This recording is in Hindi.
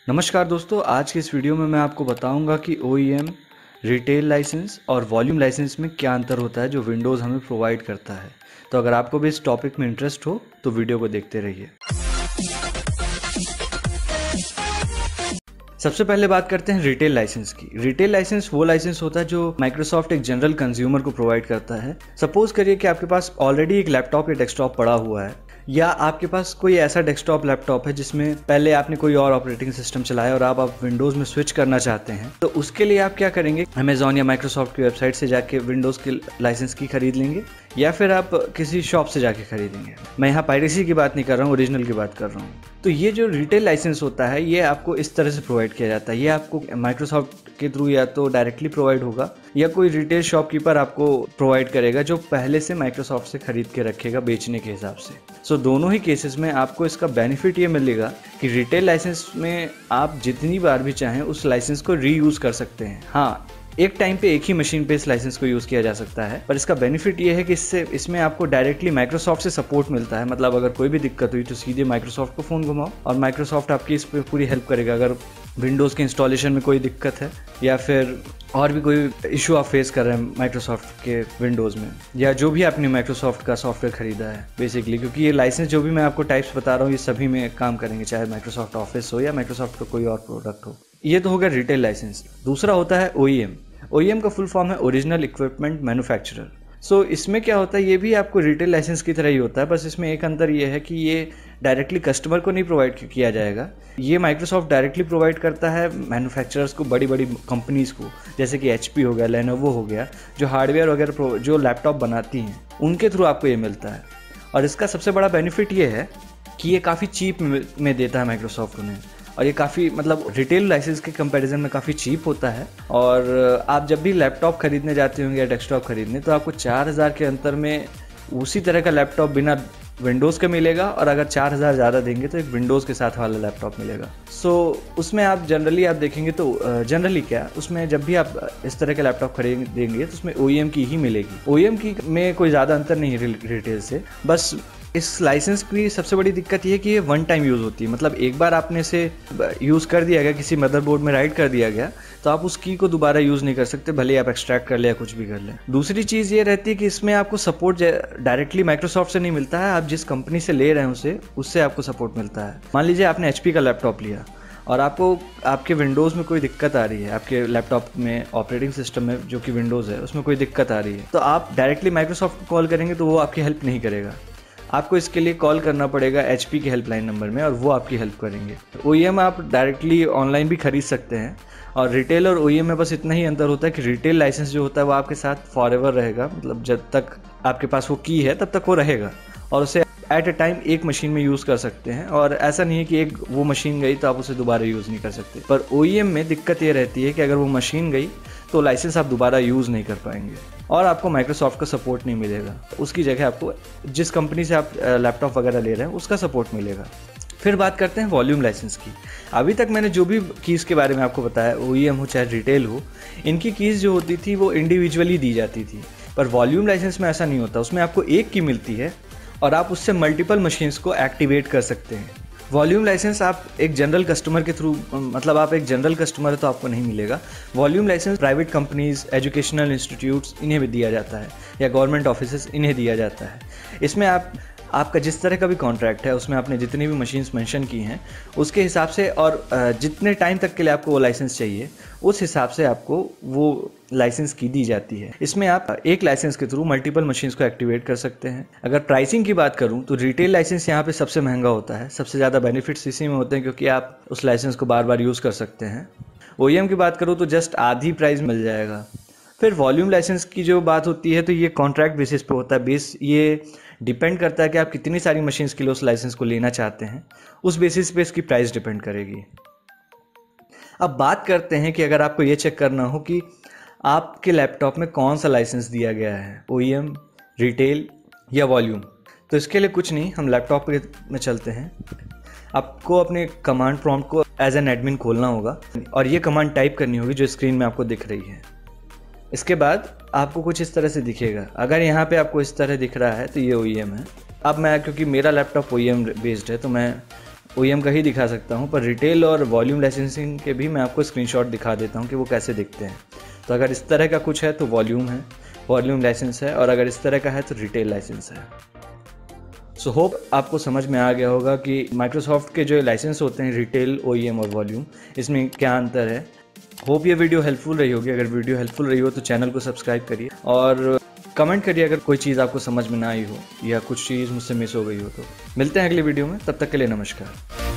नमस्कार दोस्तों, आज के इस वीडियो में मैं आपको बताऊंगा कि OEM, रिटेल लाइसेंस और वॉल्यूम लाइसेंस में क्या अंतर होता है जो विंडोज़ हमें प्रोवाइड करता है। तो अगर आपको भी इस टॉपिक में इंटरेस्ट हो तो वीडियो को देखते रहिए। सबसे पहले बात करते हैं रिटेल लाइसेंस की। रिटेल लाइसेंस वो लाइसेंस होता है जो माइक्रोसॉफ्ट एक जनरल कंज्यूमर को प्रोवाइड करता है। सपोज करिए कि आपके पास ऑलरेडी एक लैपटॉप या डेस्कटॉप पड़ा हुआ है, या आपके पास कोई ऐसा डेस्कटॉप लैपटॉप है जिसमें पहले आपने कोई और ऑपरेटिंग सिस्टम चलाया और आप विंडोज़ में स्विच करना चाहते हैं। तो उसके लिए आप क्या करेंगे, अमेजॉन या माइक्रोसॉफ्ट की वेबसाइट से जाके विंडोज़ की लाइसेंस की खरीद लेंगे, या फिर आप किसी शॉप से जाके खरीदेंगे। मैं यहाँ पायरेसी की बात नहीं कर रहा हूँ, ओरिजिनल की बात कर रहा हूँ। तो ये जो रिटेल लाइसेंस होता है ये आपको इस तरह से प्रोवाइड किया जाता है। ये आपको माइक्रोसॉफ्ट के थ्रू या तो डायरेक्टली प्रोवाइड होगा या कोई रिटेल शॉपकीपर आपको प्रोवाइड करेगा जो पहले से माइक्रोसॉफ्ट से खरीद के रखेगा बेचने के हिसाब से। सो दोनों ही केसेस में आपको इसका बेनिफिट ये मिलेगा कि रिटेल लाइसेंस में आप जितनी बार भी चाहें उस लाइसेंस को रीयूज़ कर सकते हैं। हाँ, एक टाइम पे एक ही मशीन पे इस लाइसेंस को यूज़ किया जा सकता है, पर इसका बेनिफिट ये है कि इसमें आपको डायरेक्टली माइक्रोसॉफ्ट से सपोर्ट मिलता है। मतलब अगर कोई भी दिक्कत हुई तो सीधे माइक्रोसॉफ्ट को फ़ोन घुमाओ और माइक्रोसॉफ्ट आपकी इस पर पूरी हेल्प करेगा। अगर विंडोज़ के इंस्टॉलेशन में कोई दिक्कत है या फिर और भी कोई इशू आप फेस कर रहे हैं माइक्रोसॉफ्ट के विंडोज़ में, या जो भी आपने माइक्रोसॉफ्ट का सॉफ्टवेयर खरीदा है बेसिकली, क्योंकि ये लाइसेंस जो भी मैं आपको टाइप्स बता रहा हूँ ये सभी में काम करेंगे, चाहे माइक्रोसॉफ्ट ऑफिस हो या माइक्रोसॉफ्ट का कोई और प्रोडक्ट हो। ये तो हो गया रिटेल लाइसेंस। दूसरा होता है OEM। OEM का फुल फॉर्म है ओरिजिनल इक्विपमेंट मैन्युफैक्चरर। सो इसमें क्या होता है, ये भी आपको रिटेल लाइसेंस की तरह ही होता है, बस इसमें एक अंतर ये है कि ये डायरेक्टली कस्टमर को नहीं प्रोवाइड किया जाएगा। ये माइक्रोसॉफ्ट डायरेक्टली प्रोवाइड करता है मैन्युफैक्चरर्स को, बड़ी बड़ी कंपनीज़ को, जैसे कि HP हो गया, लेनोवो हो गया, जो हार्डवेयर वगैरह जो लैपटॉप बनाती हैं उनके थ्रू आपको ये मिलता है। और इसका सबसे बड़ा बेनिफिट ये है कि ये काफ़ी चीप में देता है माइक्रोसॉफ्ट उन्हें, और ये काफ़ी मतलब रिटेल लाइसेंस के कंपैरिजन में काफ़ी चीप होता है। और आप जब भी लैपटॉप खरीदने जाते होंगे या डेस्कटॉप खरीदने, तो आपको 4000 के अंतर में उसी तरह का लैपटॉप बिना विंडोज़ का मिलेगा, और अगर 4000 ज़्यादा देंगे तो एक विंडोज़ के साथ वाला लैपटॉप मिलेगा। सो उसमें आप जनरली आप देखेंगे तो जनरली क्या, उसमें जब भी आप इस तरह के लैपटॉप खरीदेंगे तो उसमें OEM की ही मिलेगी। OEM की में कोई ज़्यादा अंतर नहीं है रिटेल से। बस इस लाइसेंस की सबसे बड़ी दिक्कत ये है कि ये वन टाइम यूज़ होती है। मतलब एक बार आपने इसे यूज़ कर दिया गया, किसी मदरबोर्ड में राइट कर दिया गया, तो आप उस की को दोबारा यूज़ नहीं कर सकते, भले आप एक्सट्रैक्ट कर ले या कुछ भी कर लें। दूसरी चीज़ ये रहती है कि इसमें आपको सपोर्ट डायरेक्टली माइक्रोसॉफ्ट से नहीं मिलता है, आप जिस कंपनी से ले रहे हैं उससे आपको सपोर्ट मिलता है। मान लीजिए आपने HP का लैपटॉप लिया और आपको आपके विंडोज़ में कोई दिक्कत आ रही है, आपके लैपटॉप में ऑपरेटिंग सिस्टम में जो कि विंडोज़ है उसमें कोई दिक्कत आ रही है, तो आप डायरेक्टली माइक्रोसॉफ्ट को कॉल करेंगे तो वो आपकी हेल्प नहीं करेगा। आपको इसके लिए कॉल करना पड़ेगा HP के हेल्पलाइन नंबर में और वो आपकी हेल्प करेंगे। OEM आप डायरेक्टली ऑनलाइन भी खरीद सकते हैं, और रिटेल और OEM में बस इतना ही अंतर होता है कि रिटेल लाइसेंस जो होता है वो आपके साथ फॉरएवर रहेगा। मतलब जब तक आपके पास वो की है तब तक वो रहेगा, और उसे एट ए टाइम एक मशीन में यूज़ कर सकते हैं। और ऐसा नहीं है कि एक वो मशीन गई तो आप उसे दोबारा यूज़ नहीं कर सकते। पर OEM में दिक्कत ये रहती है कि अगर वो मशीन गई तो लाइसेंस आप दोबारा यूज़ नहीं कर पाएंगे और आपको माइक्रोसॉफ्ट का सपोर्ट नहीं मिलेगा। उसकी जगह आपको जिस कंपनी से आप लैपटॉप वगैरह ले रहे हैं उसका सपोर्ट मिलेगा। फिर बात करते हैं वॉल्यूम लाइसेंस की। अभी तक मैंने जो भी कीज़ के बारे में आपको बताया, OEM हो चाहे रिटेल हो, इनकी कीज़ जो होती थी वो इंडिविजुअली दी जाती थी। पर वॉल्यूम लाइसेंस में ऐसा नहीं होता, उसमें आपको एक की मिलती है और आप उससे मल्टीपल मशीन्स को एक्टिवेट कर सकते हैं। वॉल्यूम लाइसेंस आप एक जनरल कस्टमर के थ्रू, मतलब आप एक जनरल कस्टमर है तो आपको नहीं मिलेगा। Volume licence private companies, educational institutes, इन्हें भी दिया जाता है, या गवर्नमेंट ऑफिसेस, इन्हें दिया जाता है। इसमें आपका जिस तरह का भी कॉन्ट्रैक्ट है उसमें आपने जितनी भी मशीन्स मेंशन की हैं उसके हिसाब से, और जितने टाइम तक के लिए आपको वो लाइसेंस चाहिए उस हिसाब से आपको वो लाइसेंस की दी जाती है। इसमें आप एक लाइसेंस के थ्रू मल्टीपल मशीन्स को एक्टिवेट कर सकते हैं। अगर प्राइसिंग की बात करूं तो रिटेल लाइसेंस यहाँ पे सबसे महंगा होता है, सबसे ज़्यादा बेनिफिट्स इसी में होते हैं क्योंकि आप उस लाइसेंस को बार बार यूज़ कर सकते हैं। OEM की बात करूँ तो जस्ट आधी प्राइस मिल जाएगा। फिर वॉल्यूम लाइसेंस की जो बात होती है तो ये कॉन्ट्रैक्ट बेसिस पे होता है। ये डिपेंड करता है कि आप कितनी सारी मशीन्स के लिए उस लाइसेंस को लेना चाहते हैं, उस बेसिस पे इसकी प्राइस डिपेंड करेगी। अब बात करते हैं कि अगर आपको ये चेक करना हो कि आपके लैपटॉप में कौन सा लाइसेंस दिया गया है, OEM, रिटेल या वॉल्यूम, तो इसके लिए कुछ नहीं, हम लैपटॉप में चलते हैं। आपको अपने कमांड प्रॉम्प्ट को एज एन एडमिन खोलना होगा और ये कमांड टाइप करनी होगी जो स्क्रीन में आपको दिख रही है। इसके बाद आपको कुछ इस तरह से दिखेगा। अगर यहाँ पे आपको इस तरह दिख रहा है तो ये OEM है। अब मैं, क्योंकि मेरा लैपटॉप OEM बेस्ड है, तो मैं OEM का ही दिखा सकता हूँ, पर रिटेल और वॉल्यूम लाइसेंसिंग के भी मैं आपको स्क्रीनशॉट दिखा देता हूँ कि वो कैसे दिखते हैं। तो अगर इस तरह का कुछ है तो वॉल्यूम लाइसेंस है, और अगर इस तरह का है तो रिटेल लाइसेंस है। सो होप आपको समझ में आ गया होगा कि माइक्रोसॉफ्ट के जो लाइसेंस होते हैं रिटेल, OEM और वॉल्यूम, इसमें क्या अंतर है। होप ये वीडियो हेल्पफुल रही होगी। अगर वीडियो हेल्पफुल रही हो तो चैनल को सब्सक्राइब करिए और कमेंट करिए अगर कोई चीज़ आपको समझ में ना आई हो या कुछ चीज़ मुझसे मिस हो गई हो। तो मिलते हैं अगली वीडियो में, तब तक के लिए नमस्कार।